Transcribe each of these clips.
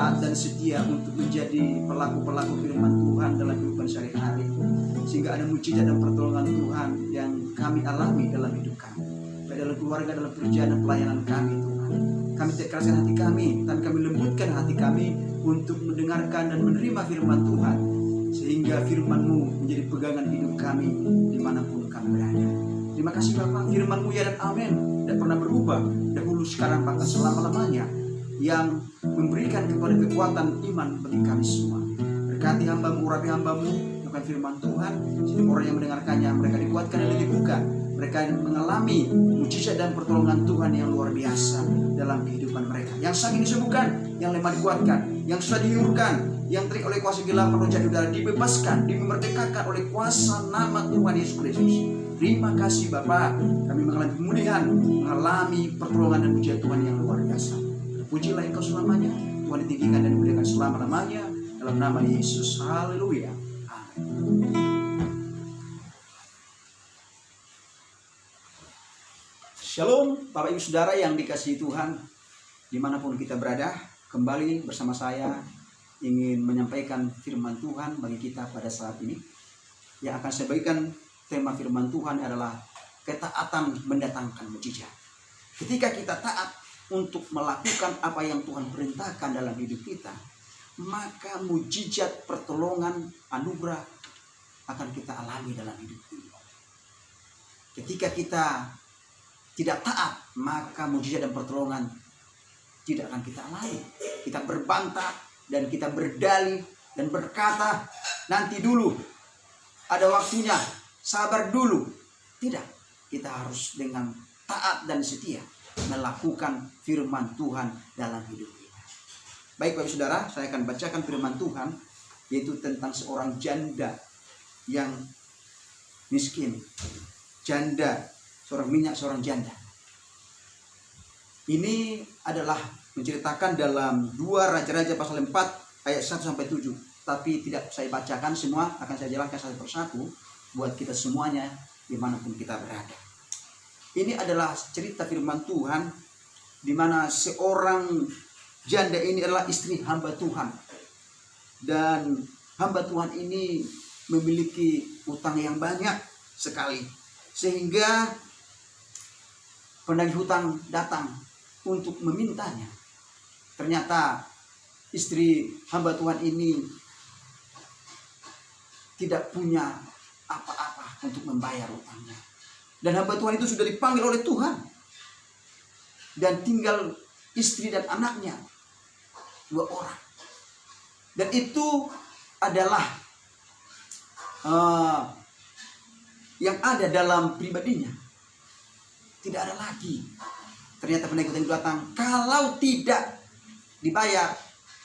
taat dan setia untuk menjadi pelaku-pelaku firman Tuhan dalam kehidupan sehari-hari, sehingga ada mujizat dan pertolongan Tuhan yang kami alami dalam hidup kami, baik dalam keluarga, dalam pekerjaan dan pelayanan kami. Tuhan, kami tidak keraskan hati kami, dan kami lembutkan hati kami untuk mendengarkan dan menerima firman Tuhan, sehingga firman-Mu menjadi pegangan hidup kami dimanapun kami berada. Terima kasih Bapa, firman-Mu ya dan amin, dan pernah berubah dahulu, sekarang, bahkan selama-lamanya, yang memberikan kepada kekuatan iman bagi kami semua. Berkati hamba-Mu, urapi hamba-Mu, bukan firman Tuhan, sehingga orang yang mendengarkannya mereka dikuatkan dan diteguhkan, mereka mengalami mujizat dan pertolongan Tuhan yang luar biasa dalam kehidupan mereka. Yang sakit disembuhkan, yang lemah dikuatkan, yang susah dihiurkan, yang terik oleh kuasa gelap melonjak di udara dibebaskan, dimerdekakan oleh kuasa nama Tuhan Yesus Kristus. Terima kasih Bapa, kami mengalami pemulihan, mengalami pertolongan dan mujizat Tuhan yang luar biasa. Terpujilah Engkau selamanya, Tuhan ditinggikan dan dimuliakan selama-lamanya, dalam nama Yesus. Haleluya. Amin. Shalom Bapak Ibu Saudara yang dikasihi Tuhan, dimanapun kita berada, kembali bersama saya ingin menyampaikan firman Tuhan bagi kita pada saat ini. Yang akan saya bagikan, tema firman Tuhan adalah ketaatan mendatangkan mujizat. Ketika kita taat untuk melakukan apa yang Tuhan perintahkan dalam hidup kita, maka mujizat, pertolongan, anugerah akan kita alami dalam hidup ini. Ketika kita tidak taat, maka mujizat dan pertolongan tidak akan kita alami. Kita berbantah dan kita berdalih dan berkata, nanti dulu, ada waktunya, sabar dulu. Tidak, kita harus dengan taat dan setia melakukan firman Tuhan dalam hidup kita. Baik Bapak Saudara, saya akan bacakan firman Tuhan, yaitu tentang seorang janda yang miskin. Janda, seorang minyak, seorang janda. Ini adalah menceritakan dalam 2 Raja-Raja pasal 4 ayat 1-7. Tapi tidak saya bacakan semua, akan saya jelaskan satu persatu buat kita semuanya dimanapun kita berada. Ini adalah cerita firman Tuhan, di mana seorang janda ini adalah istri hamba Tuhan. Dan hamba Tuhan ini memiliki utang yang banyak sekali, sehingga penagih hutang datang untuk memintanya. Ternyata istri hamba Tuhan ini tidak punya apa-apa untuk membayar utangnya. Dan hamba Tuhan itu sudah dipanggil oleh Tuhan, dan tinggal istri dan anaknya 2 orang. Dan itu adalah yang ada dalam pribadinya. Tidak ada lagi. Ternyata penagih hutang datang, kalau tidak dibayar,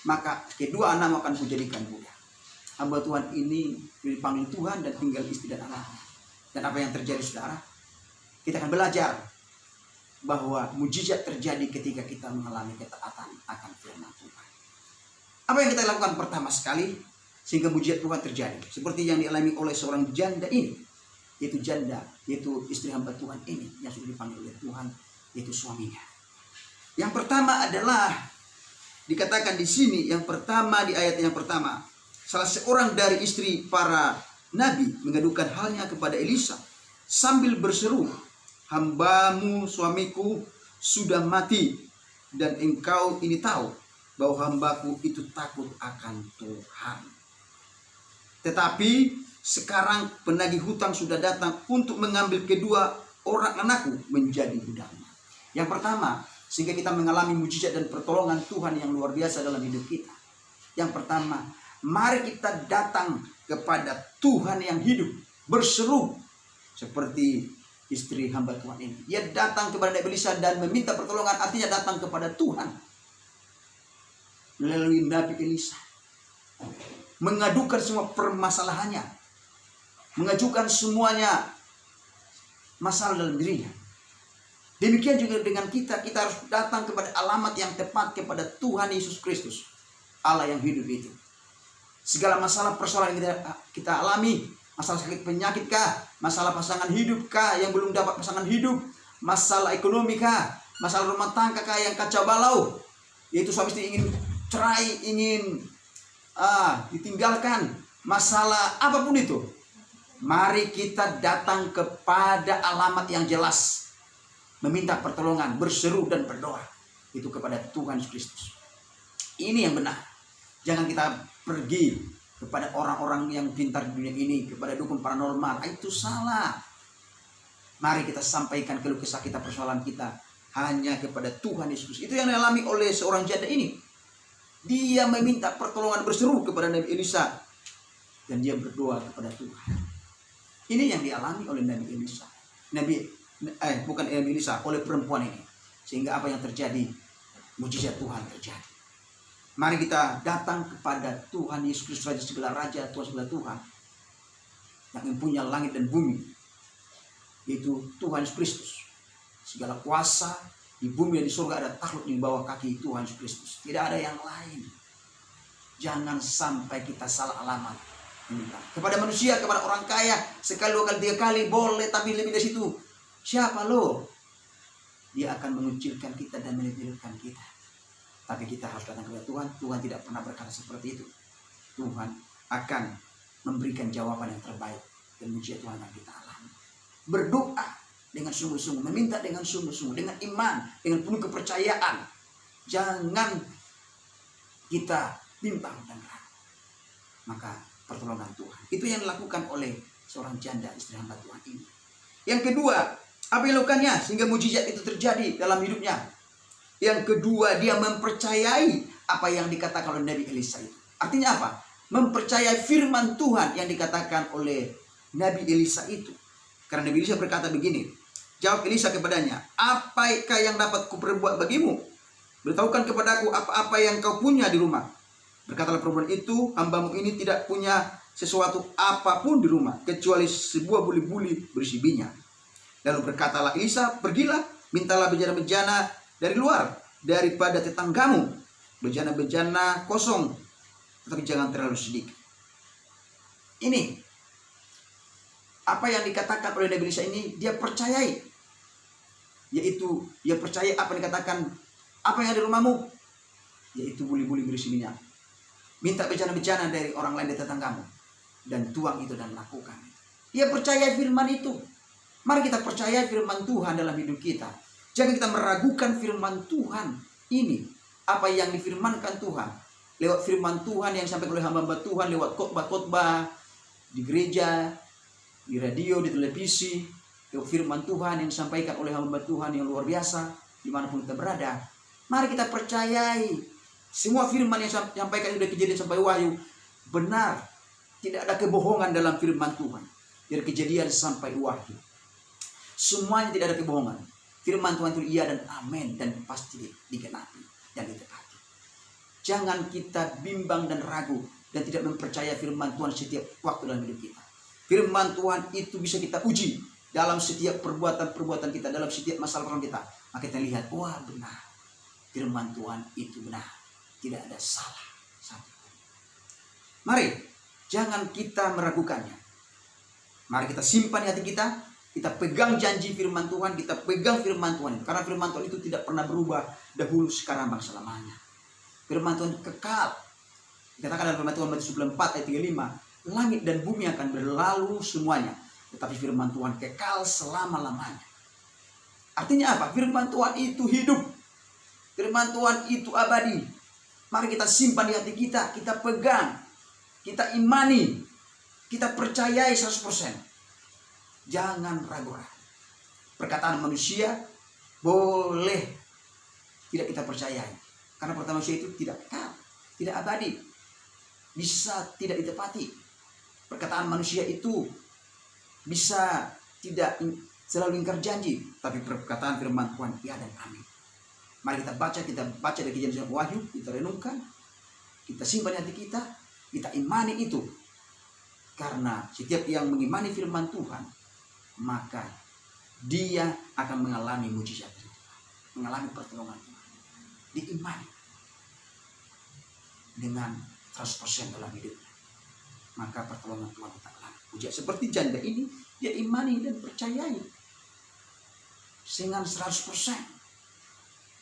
maka kedua anak akan kujadikan budak. Hamba Tuhan ini dipanggil Tuhan dan tinggal istri dan anaknya. Dan apa yang terjadi saudara? Kita akan belajar bahwa mujizat terjadi ketika kita mengalami ketaatan akan firman Tuhan. Apa yang kita lakukan pertama sekali sehingga mujizat Tuhan terjadi? Seperti yang dialami oleh seorang janda ini. Yaitu janda, yaitu istri hamba Tuhan ini yang sudah dipanggil oleh Tuhan, yaitu suaminya. Yang pertama adalah dikatakan di sini, yang pertama di ayat yang pertama, salah seorang dari istri para nabi mengadukan halnya kepada Elisa sambil berseru, hambamu suamiku sudah mati, dan engkau ini tahu bahwa hambaku itu takut akan Tuhan. Tetapi sekarang penagih hutang sudah datang untuk mengambil kedua orang anakku menjadi budaknya. Yang pertama, sehingga kita mengalami mujizat dan pertolongan Tuhan yang luar biasa dalam hidup kita. Yang pertama, mari kita datang kepada Tuhan yang hidup, berseru seperti istri hamba Tuhan ini. Dia datang kepada Nabi Elisa dan meminta pertolongan, artinya datang kepada Tuhan melalui Nabi Elisa, mengadukan semua permasalahannya, mengajukan semuanya masalah dalam dirinya. Demikian juga dengan kita harus datang kepada alamat yang tepat, kepada Tuhan Yesus Kristus, Allah yang hidup itu. Segala masalah persoalan yang kita alami, masalah sakit penyakit kah, masalah pasangan hidup kah yang belum dapat pasangan hidup, masalah ekonomi kah, masalah rumah tangga kah yang kacau balau, yaitu suami istri ingin cerai, ingin ditinggalkan, masalah apapun itu, mari kita datang kepada alamat yang jelas, meminta pertolongan, berseru dan berdoa itu kepada Tuhan Yesus Kristus. Ini yang benar. Jangan kita pergi kepada orang-orang yang pintar di dunia ini, kepada dukun paranormal. Itu salah. Mari kita sampaikan keluh kesah kita, persoalan kita hanya kepada Tuhan Yesus. Itu yang dialami oleh seorang janda ini. Dia meminta pertolongan, berseru kepada Nabi Elisa, dan dia berdoa kepada Tuhan. Ini yang dialami oleh Nabi Elisa. Bukan Nabi Elisa, oleh perempuan ini. Sehingga apa yang terjadi? Mujizat Tuhan terjadi. Mari kita datang kepada Tuhan Yesus Kristus, Raja segala raja, Tuhan segala Tuhan, yang mempunyai langit dan bumi, yaitu Tuhan Yesus Kristus. Segala kuasa di bumi dan di surga ada takluk di bawah kaki Tuhan Yesus Kristus. Tidak ada yang lain. Jangan sampai kita salah alamat. Kepada manusia, kepada orang kaya, sekali, dua kali, tiga kali boleh, tapi lebih dari situ, siapa lo? Dia akan mengucilkan kita dan menitipkan kita. Tapi kita harus datang kepada Tuhan. Tuhan tidak pernah berkata seperti itu. Tuhan akan memberikan jawaban yang terbaik, dan mujizat Tuhan yang kita alami. Berdoa dengan sungguh-sungguh, meminta dengan sungguh-sungguh, dengan iman, dengan penuh kepercayaan. Jangan kita bimbang dan ragu. Maka pertolongan Tuhan, itu yang dilakukan oleh seorang janda istri hamba Tuhan ini. Yang kedua, apa yang dilakukannya sehingga mujizat itu terjadi dalam hidupnya? Yang kedua, dia mempercayai apa yang dikatakan oleh Nabi Elisa itu. Artinya apa? Mempercayai firman Tuhan yang dikatakan oleh Nabi Elisa itu. Karena Nabi Elisa berkata begini, jawab Elisa kepadanya, apakah yang dapat kuperbuat bagimu? Beritahukan kepadaku apa-apa yang kau punya di rumah. Berkatalah perempuan itu, hambamu ini tidak punya sesuatu apapun di rumah, kecuali sebuah buli-buli berisi minyak. Lalu berkatalah Elisa, pergilah, mintalah bejana-bejana dari luar, daripada tetanggamu, bejana-bejana kosong, tetapi jangan terlalu sedikit. Ini apa yang dikatakan oleh Nabi Elisa ini, dia percayai, yaitu dia percaya apa yang dikatakan, apa yang ada di rumahmu, yaitu buli-buli berisi minyak. Minta bejana-bejana dari orang lain, dari tetanggamu, dan tuang itu dan lakukan. Dia percaya firman itu. Mari kita percaya firman Tuhan dalam hidup kita. Jangan kita meragukan firman Tuhan ini. Apa yang difirmankan Tuhan lewat firman Tuhan yang disampaikan oleh hamba-hamba Tuhan, lewat khotbah-khotbah di gereja, di radio, di televisi, lewat firman Tuhan yang disampaikan oleh hamba Tuhan yang luar biasa dimanapun kita berada. Mari kita percayai semua firman yang disampaikan dari Kejadian sampai Wahyu benar. Tidak ada kebohongan dalam firman Tuhan. Dari Kejadian sampai Wahyu, semuanya tidak ada kebohongan. Firman Tuhan itu iya dan amin, dan pasti digenapi dan ditepati. Jangan kita bimbang dan ragu dan tidak mempercaya firman Tuhan setiap waktu dalam hidup kita. Firman Tuhan itu bisa kita uji dalam setiap perbuatan-perbuatan kita, dalam setiap masalah kita. Maka kita lihat, wah benar, firman Tuhan itu benar, tidak ada salah satu. Mari, jangan kita meragukannya. Mari kita simpan di hati kita. Kita pegang janji firman Tuhan, kita pegang firman Tuhan itu. Karena firman Tuhan itu tidak pernah berubah, dahulu, sekarang, dan selamanya. Firman Tuhan kekal. Dikatakan dalam firman Tuhan Matius 4 ayat 35, langit dan bumi akan berlalu semuanya, tetapi firman Tuhan kekal selama-lamanya. Artinya apa? Firman Tuhan itu hidup. Firman Tuhan itu abadi. Mari kita simpan di hati kita, kita pegang, kita imani, kita percayai 100%. Jangan ragu-ragu. Perkataan manusia boleh tidak kita percayai. Karena perkataan manusia itu tidak kekal, tidak abadi, bisa tidak ditepati. Perkataan manusia itu bisa tidak selalu ingkar janji. Tapi perkataan firman Tuhan ya dan amin. Mari kita baca dari Kejadian sampai Wahyu, kita renungkan, kita simpan di hati kita imani itu. Karena setiap yang mengimani firman Tuhan, maka dia akan mengalami mujizat, mengalami pertolongan Tuhan. Diimani dengan 100% dalam hidupnya, maka pertolongan Tuhan kita alami. Mujizat seperti janda ini, dia imani dan percayai dengan 100%.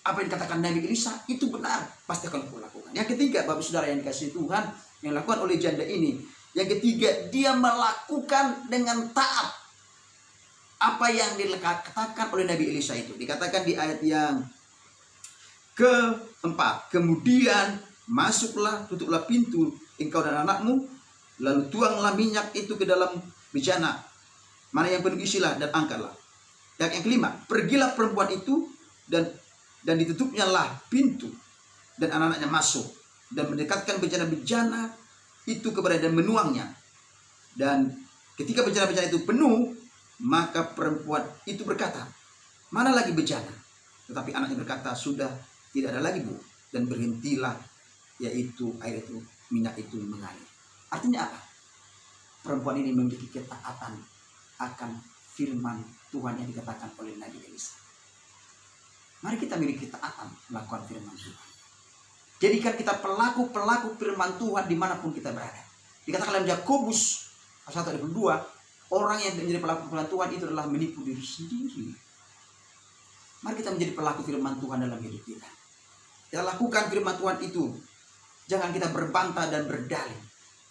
apa yang dikatakan Nabi Elisa itu benar, pasti akan kau lakukan. Yang ketiga, Bapak Saudara yang dikasihi Tuhan, yang dilakukan oleh janda ini, yang ketiga, dia melakukan dengan taat apa yang dikatakan oleh Nabi Elisa itu. Dikatakan di ayat yang keempat, kemudian masuklah, tutuplah pintu engkau dan anakmu, lalu tuanglah minyak itu ke dalam bejana mana yang penuh, isilah dan angkatlah. Dan yang kelima, pergilah perempuan itu dan ditutupnya lah pintu, dan anak-anaknya masuk dan mendekatkan bejana-bejana itu kepada dan menuangnya. Dan ketika bejana-bejana itu penuh, maka perempuan itu berkata, mana lagi bejana? Tetapi anaknya berkata, sudah tidak ada lagi, Bu. Dan berhentilah, yaitu air itu, minyak itu mengalir. Artinya apa? Perempuan ini memiliki ketaatan akan firman Tuhan yang dikatakan oleh Nabi Elisa. Mari kita miliki ketaatan melakukan firman Tuhan. Jadikan kita pelaku-pelaku firman Tuhan dimanapun kita berada. Dikatakan dalam Yakobus pasal 1 ayat 2, orang yang menjadi pelaku firman Tuhan itu adalah menipu diri sendiri. Mari kita menjadi pelaku firman Tuhan dalam hidup kita. Kita lakukan firman Tuhan itu. Jangan kita berbantah dan berdalih.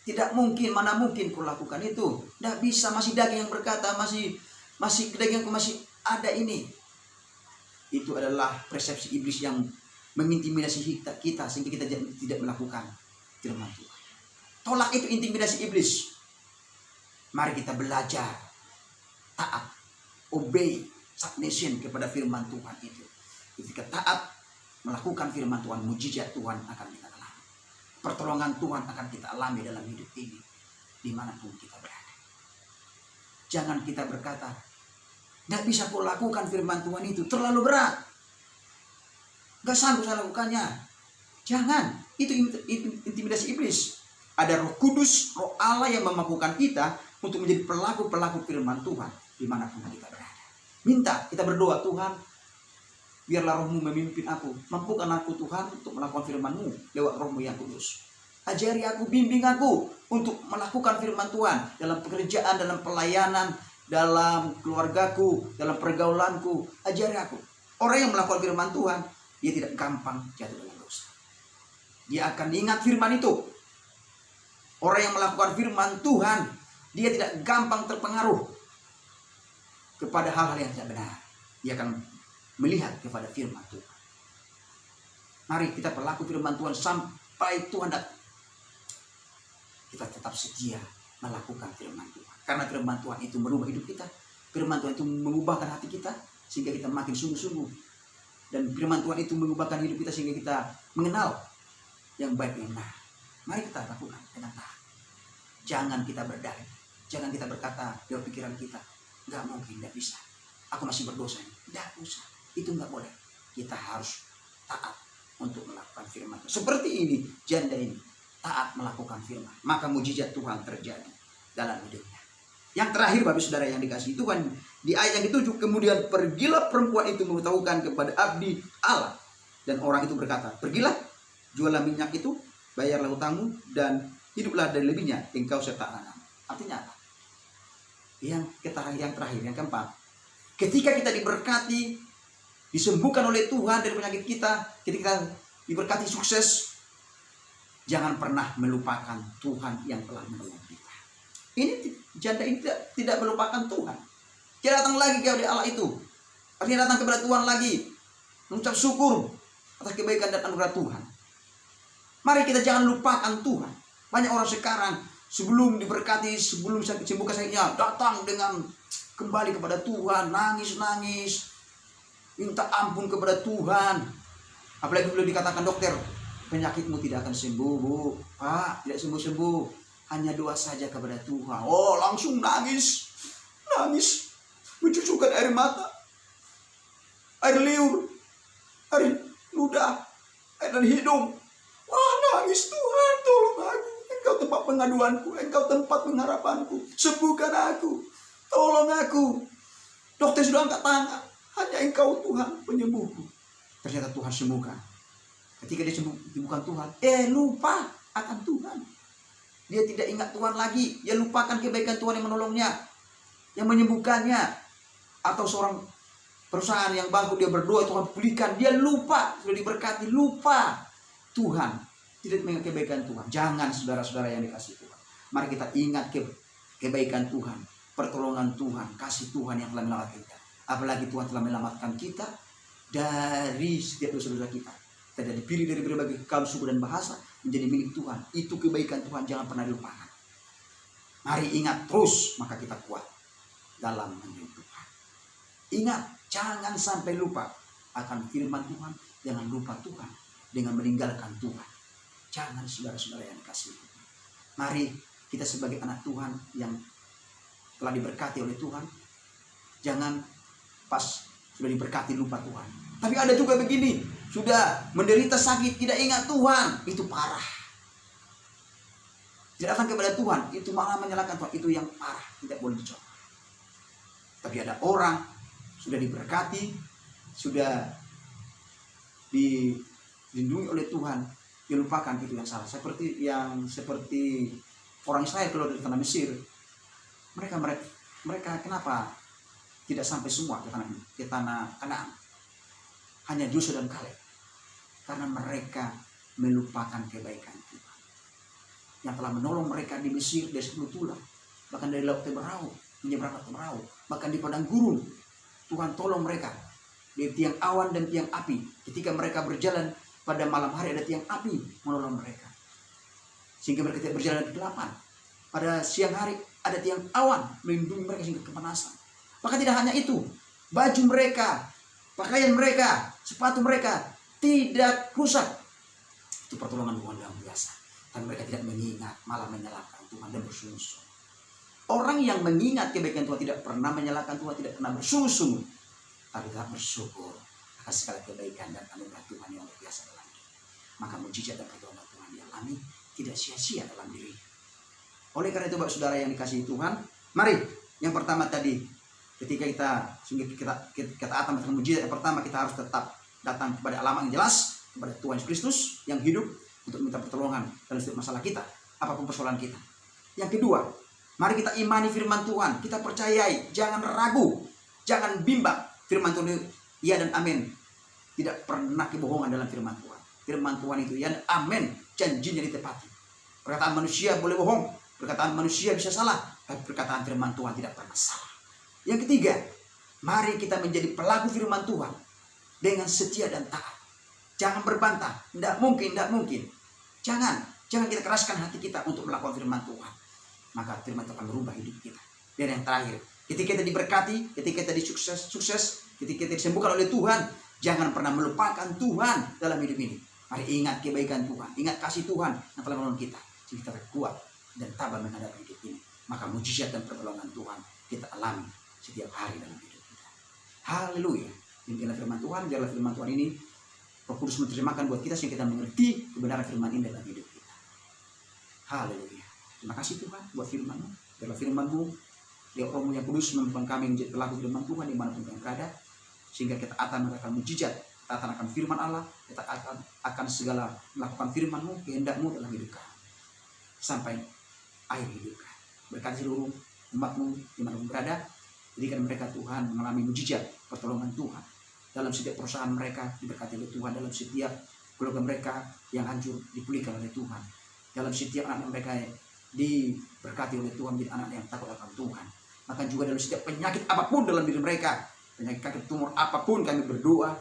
Tidak mungkin, mana mungkin kau lakukan itu. Tidak bisa, masih daging yang berkata, masih daging yang masih ada ini. Itu adalah persepsi iblis yang mengintimidasi kita sehingga kita tidak melakukan firman Tuhan. Tolak itu intimidasi iblis. Mari kita belajar taat, obey, submission kepada firman Tuhan itu. Ketika taat melakukan firman Tuhan, mujizat Tuhan akan kita alami. Pertolongan Tuhan akan kita alami dalam hidup ini dimanapun kita berada. Jangan kita berkata, tidak bisa kau lakukan firman Tuhan itu, terlalu berat, gak sanggup saya lakukannya. Jangan, itu intimidasi iblis. Ada Roh Kudus, Roh Allah yang memampukan kita untuk menjadi pelaku-pelaku firman Tuhan dimanapun kita berada. Minta, kita berdoa, Tuhan, biarlah Roh-Mu memimpin aku. Mampukan aku Tuhan untuk melakukan firman-Mu lewat Roh-Mu yang kudus. Ajari aku, bimbing aku untuk melakukan firman Tuhan dalam pekerjaan, dalam pelayanan, dalam keluargaku, dalam pergaulanku. Ajari aku. Orang yang melakukan firman Tuhan, dia tidak gampang jatuh dalam dosa. Dia akan ingat firman itu. Orang yang melakukan firman Tuhan, dia tidak gampang terpengaruh kepada hal-hal yang tidak benar. Dia akan melihat kepada firman Tuhan. Mari kita pelaku firman Tuhan sampai Tuhan datang. Kita tetap setia melakukan firman Tuhan. Karena firman Tuhan itu merubah hidup kita. Firman Tuhan itu mengubahkan hati kita sehingga kita makin sungguh-sungguh. Dan firman Tuhan itu mengubahkan hidup kita sehingga kita mengenal yang baik yang benar. Mari kita lakukan dengan taat. Jangan kita berdalih. Jangan kita berkata dalam pikiran kita, nggak mungkin, nggak bisa. Aku masih berdosa. Tidak usah. Itu nggak boleh. Kita harus taat untuk melakukan firman Tuhan. Seperti ini, janda ini taat melakukan firman, maka mujizat Tuhan terjadi dalam hidupnya. Yang terakhir, Bapak Saudara yang dikasihi Tuhan, di ayat yang ke-7, kemudian pergilah perempuan itu memberitahukan kepada abdi Allah, dan orang itu berkata, pergilah, jualah minyak itu, bayarlah hutangmu, dan hiduplah dari lebihnya engkau serta anak-anakmu. Artinya apa? Yang terakhir, yang keempat, ketika kita diberkati, disembuhkan oleh Tuhan dari penyakit kita, ketika diberkati sukses, jangan pernah melupakan Tuhan yang telah menolong kita. Ini janda ini tidak melupakan Tuhan. Dia datang lagi kepada Allah itu. Artinya datang kepada Tuhan lagi, mengucap syukur atas kebaikan dan anugerah Tuhan. Mari kita jangan lupakan Tuhan. Banyak orang sekarang sebelum diberkati, sebelum sembuh sakitnya, datang dengan kembali kepada Tuhan, nangis-nangis, minta ampun kepada Tuhan. Apalagi belum dikatakan dokter, penyakitmu tidak akan sembuh, Bu. Pak, tidak sembuh-sembuh. Hanya doa saja kepada Tuhan. Oh, langsung nangis. Nangis. Mencucurkan air mata. Air liur. Air ludah. Air dari hidung. Wah, nangis. Tuhan, tolong aku. Engkau tempat pengaduanku. Engkau tempat pengharapanku. Sembuhkan aku. Tolong aku. Dokter sudah angkat tangan. Hanya Engkau Tuhan penyembuhku. Ternyata Tuhan sembuhkan. Ketika dia sembuhkan Tuhan, lupa akan Tuhan. Dia tidak ingat Tuhan lagi. Dia lupakan kebaikan Tuhan yang menolongnya, yang menyembuhkannya. Atau seorang perusahaan yang bangkrut, dia berdoa Tuhan pulihkan, dia lupa, sudah diberkati, lupa Tuhan, tidak mengingat kebaikan Tuhan. Jangan saudara-saudara yang dikasihi Tuhan, mari kita ingat kebaikan Tuhan, pertolongan Tuhan, kasih Tuhan yang telah menyelamatkan kita. Apalagi Tuhan telah menyelamatkan kita dari setiap dosa-dosa kita. Kita dipilih dari berbagai kaum, suku dan bahasa menjadi milik Tuhan. Itu kebaikan Tuhan, jangan pernah dilupakan. Mari ingat terus, maka kita kuat dalam menyembah Tuhan. Ingat, jangan sampai lupa akan firman Tuhan. Jangan lupa Tuhan dengan meninggalkan Tuhan. Jangan saudara-saudara yang dikasihi Tuhan. Mari kita sebagai anak Tuhan yang telah diberkati oleh Tuhan, jangan pas sudah diberkati lupa Tuhan. Tapi ada juga begini, sudah menderita sakit tidak ingat Tuhan, itu parah. Tidak datang kepada Tuhan, itu malah menyalahkan Tuhan, itu yang parah, tidak boleh dicoba. Tapi ada orang sudah diberkati, sudah dilindungi oleh Tuhan, dia lupakan itu yang salah. Seperti orang Israel keluar dari tanah Mesir, mereka kenapa tidak sampai semua ke tanah Kanaan? Hanya Yosua dan Kaleb, karena mereka melupakan kebaikan Tuhan yang telah menolong mereka di Mesir dari 10 tulah, bahkan dari laut Teberau, menyeberang laut Teberau, bahkan di padang gurun. Tuhan tolong mereka di tiang awan dan tiang api. Ketika mereka berjalan pada malam hari, ada tiang api menolong mereka, sehingga mereka tidak berjalan kegelapan. Pada siang hari ada tiang awan melindungi mereka sehingga kepanasan. Maka tidak hanya itu, baju mereka, pakaian mereka, sepatu mereka tidak rusak. Itu pertolongan Tuhan yang biasa. Dan mereka tidak mengingat, malah menyalahkan Tuhan dan bersungguh-sungguh. Orang yang mengingat kebaikan Tuhan tidak pernah menyalahkan Tuhan, tidak pernah bersungguh-sungguh, tapi tetap bersyukur atas segala kebaikan dan anugerah Tuhan yang luar biasa dalam diri. Maka mujizat dan pertolongan Tuhan dialami tidak sia-sia dalam diri. Oleh karena itu, Bapak Saudara yang dikasihi Tuhan, mari yang pertama tadi, ketika kita akan melakukan mujizat, yang pertama kita harus tetap datang kepada alamat yang jelas, kepada Tuhan Yesus Kristus yang hidup, untuk minta pertolongan dalam setiap masalah kita, apapun persoalan kita. Yang kedua, mari kita imani firman Tuhan, kita percayai, jangan ragu, jangan bimbang. Firman Tuhan itu ya dan amin. Tidak pernah kebohongan dalam firman Tuhan. Firman Tuhan itu ya dan amin, janjinya ditepati. Perkataan manusia boleh bohong, perkataan manusia bisa salah, tapi perkataan firman Tuhan tidak pernah salah. Yang ketiga, mari kita menjadi pelaku firman Tuhan dengan setia dan taat. Jangan berbantah, tidak mungkin. Jangan kita keraskan hati kita untuk melakukan firman Tuhan. Maka firman Tuhan akan merubah hidup kita. Dan yang terakhir, ketika kita diberkati, ketika kita sukses, ketika kita disembuhkan oleh Tuhan, jangan pernah melupakan Tuhan dalam hidup ini. Mari ingat kebaikan Tuhan, ingat kasih Tuhan yang telah menolong kita, sehingga kita kuat dan tabah menghadapi hidup ini. Maka mujizat dan pertolongan Tuhan kita alami setiap hari dalam hidup kita. Haleluya. Intinya firman Tuhan, biarlah firman Tuhan ini Roh Kudus menerjemahkan buat kita sehingga kita mengerti kebenaran firman ini dalam hidup kita. Haleluya. Terima kasih Tuhan buat firman-Mu. Biarlah firman-Mu, ya Roh-Mu yang kudus membuat kami menjadi pelaku firman Tuhan dimanapun kami berada, sehingga kita akan melakukan mujizat, kita akan firman Allah, kita akan segala melakukan firman-Mu, kehendak-Mu dalam hidup kami sampai akhir hidup kami. Berkati seluruh umat-Mu dimanapun berada, jadikan mereka Tuhan mengalami mujizat pertolongan Tuhan dalam setiap perusahaan mereka, diberkati oleh Tuhan. Dalam setiap keluarga mereka yang hancur, dipulihkan oleh Tuhan. Dalam setiap anak mereka diberkati oleh Tuhan, menjadi anak yang takut akan Tuhan. Maka juga dalam setiap penyakit apapun dalam diri mereka, penyakit tumor apapun, kami berdoa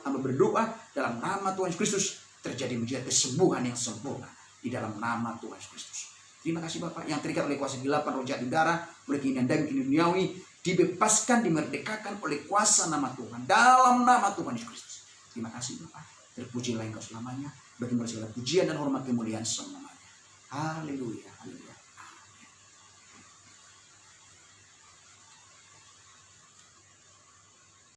dalam nama Tuhan Yesus Kristus, terjadi mujizat kesembuhan yang sempurna di dalam nama Tuhan Yesus Kristus. Terima kasih Bapak yang terikat oleh kuasa kegelapan, roh jahat di darah, oleh keinginan dan duniawi, dibebaskan, dimerdekakan oleh kuasa nama Tuhan, dalam nama Tuhan Yesus Kristus. Terima kasih Bapak. Terpujilah Engkau selamanya. Bagi segala pujian dan hormat kemuliaan selamanya. Haleluya. Haleluya.